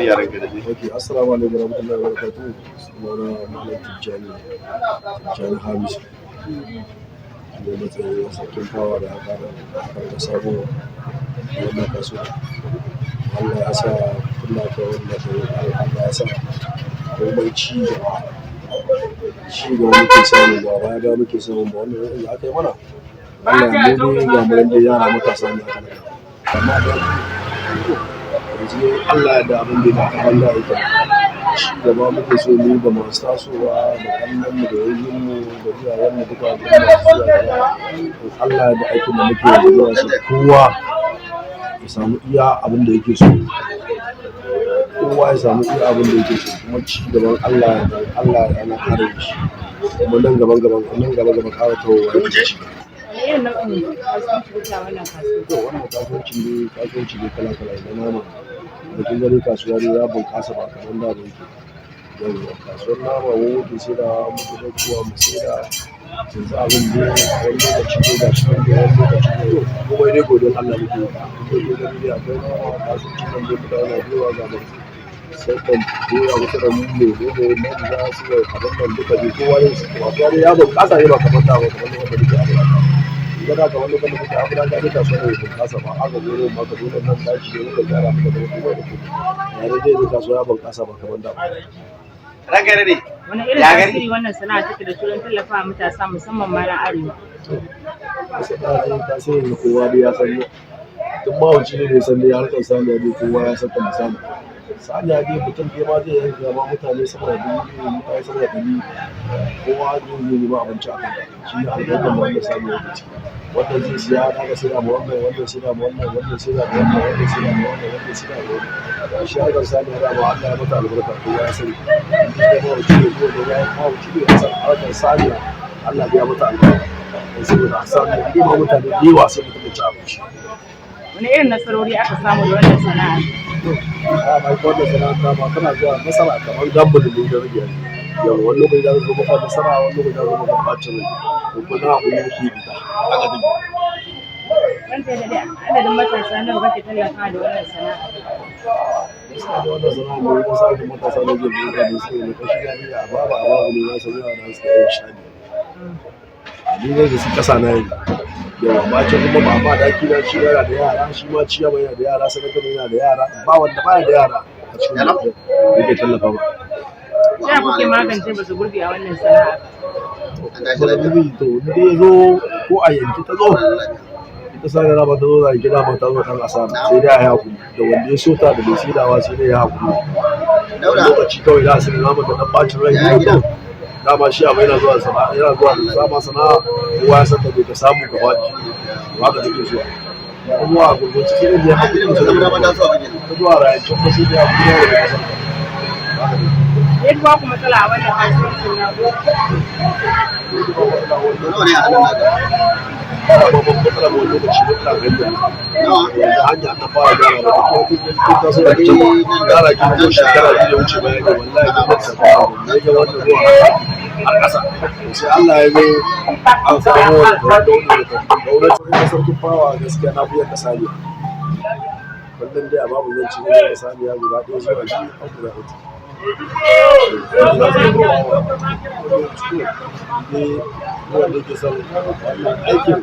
lafiya ranka da dai. Okay, assalamu alaikum warahmatullahi wabarakatuh. Sunana Malam Tijjani Hamisu. Da matsayin sarkin fawa da aka da sabo wannan kasuwa. Allah ya sa tunda ka wannan Allah ya sa komai ci gaba muke samu ba baya da muke samu ba wannan ya kai mana. Allah ya gode ga mu da yara matasa ne aka nada. Amma da yanzu Allah ya da abin da ba Allah yake. Ci gaba muke so mu ga masu tasowa da kallon mu da yayin mu da iyayen mu duka da Allah da aikin da muke zuwa su kowa ya samu iya abin da yake so. Kowa ya samu iya abin da yake so kuma ci gaban Allah yana kare shi. Kuma nan gaba ƙara tawowa yake ci. Irin nau'in kasuwanci kuke a wannan kasuwa? To wannan kasuwanci ne kala-kala da nama. Da kin gani kasuwa ne ya bunƙasa ba kamar da ba yake. Yawwa kasuwar nama mu muke saidawa muke ɗaukowa mu saida. Yanzu abin da wani lokaci ne ga shi nan da wani lokaci ne komai dai godiyar Allah muke yi. Kuma gani dai akwai nama kasuwanci nan dai mutane na yawa ga mu. Sai kan doya kusa da mu ne manja su da abin nan duka dai kowa yin su. Kasuwa dai ya bunƙasa ne ba kamar da ba kamar wanda muke abu da idan aka wani wanda muke abu da ga duka kasuwa ne bunƙasa ba aka zo ne maka dole nan daji ne muka gyara muka da kuma da kuma. Ya dai kasuwa ya bunƙasa ba kamar da ba. Ranka da dai. Wani irin tasiri wannan sana'a take da turan tallafawa matasa musamman ma na arewa? Sana'a tasirin kowa dai ya san tun mahauci ne da san dai harkar saniya dai kowa ya san ta musamman. Saniya dai mutum dai ma zai yanka gaba mutane sama da mutane sama da ɗari kowa zai yi ba abinci a kan shi ne albarkar da wanda saniya yake ciki. Wannan zai siya aka sai da wannan sai da wannan sai da wannan sai da wannan sai da wannan shi harkar saniya da ma Allah ya mata albarka kowa ya sani. Da mahauci ne ko da ya mahauci ne ya san harkar saniya Allah ya mata albarka. Saboda saniya dai ma mutane da yawa sai mutum ya ci abinci. Wani irin nasarori aka samu da wannan sana'a? Mai wannan sana'a ba kana zuwa nasara kamar gambo da da rage yau wani lokaci da zo maka nasara wani lokaci da zo maka bacin rai ko kuma na abun da yake bita haka dai Ranka da dai adadin matasa nawa kake tallafa da wannan sana'a? gaskiya da wannan sana'a ne wani sa'in matasa ne zai buga da su ne kashi gani a babu ne na san yawa da suka yi shani ni ne da su kasa na yi yawa ba ce kuma ba daki na shi yana da yara shi ma ciya yana da yara sakatare yana da yara ba wanda baya da yara a cikin yake tallafa ba. Ya kuke magance ba su gurbi a wannan sana'a? To ni dai zo ko a yanki ta zo ita sa ba ta zo da gida ba ta zo kan asara sai dai a yi hakuri da wanda ya so ta da bai saidawa sai dai ya hakuri. Lokaci kawai da su nama da dan bacin rai ne to dama shi abu yana zuwa sana'a yana zuwa da sama sana'a kowa ya san da bai ka samu ka faɗi haka take zuwa kuma a gurgurci sai dai ya hakuri da ta zuwa rayancin ba sai dai ya hakuri da ka san Ya ba ku matsala a wannan kasuwancin na ku? babban matsala wani lokaci ne ta gani yanzu hanya na fara gyara ba kuma kun taso da kyau gyara ki ko shekara biyu da wuce bayan da wallahi da wata ne ga wannan ruwa a ƙasa sai Allah ya zo an samu da sarkin fawa gaskiya na buyar da saniya kullum dai a babu zan ci da saniya guda ɗaya zuwa biyu har guda uku wanda ke son wannan aikin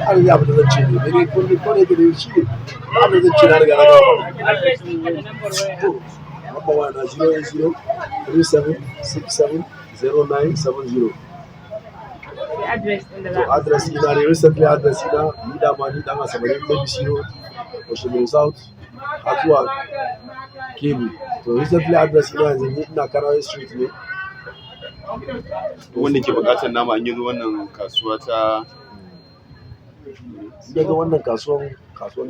har ya fi da zan ce ne dai kullum ko ne ke da shi ne ba da zan ce na riga na gaba ba wa na 080 3767 0970 address ina ne recently address ina ni da ma ni dan asabarin baby shiro Oshimiri South Atuwa Kebbi to recently address ina yanzu ni ina Karawe Street ne wanda ke bukatar nama an yi wannan kasuwa ta daga wannan kasuwan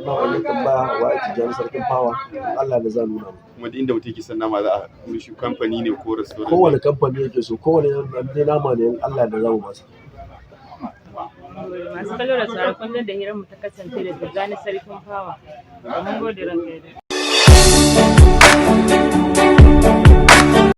nama ne kan ba wa Tijjani sarkin fawa Allah da za nuna mu kuma inda mutum ke san nama za a mishi kamfani ne ko restaurant kowane kamfani yake so kowane nama ne Allah da za mu masa Masu kallo da sauran kullum da hirar mu ta kasance da Tijjani sarkin fawa. Mun gode ranka da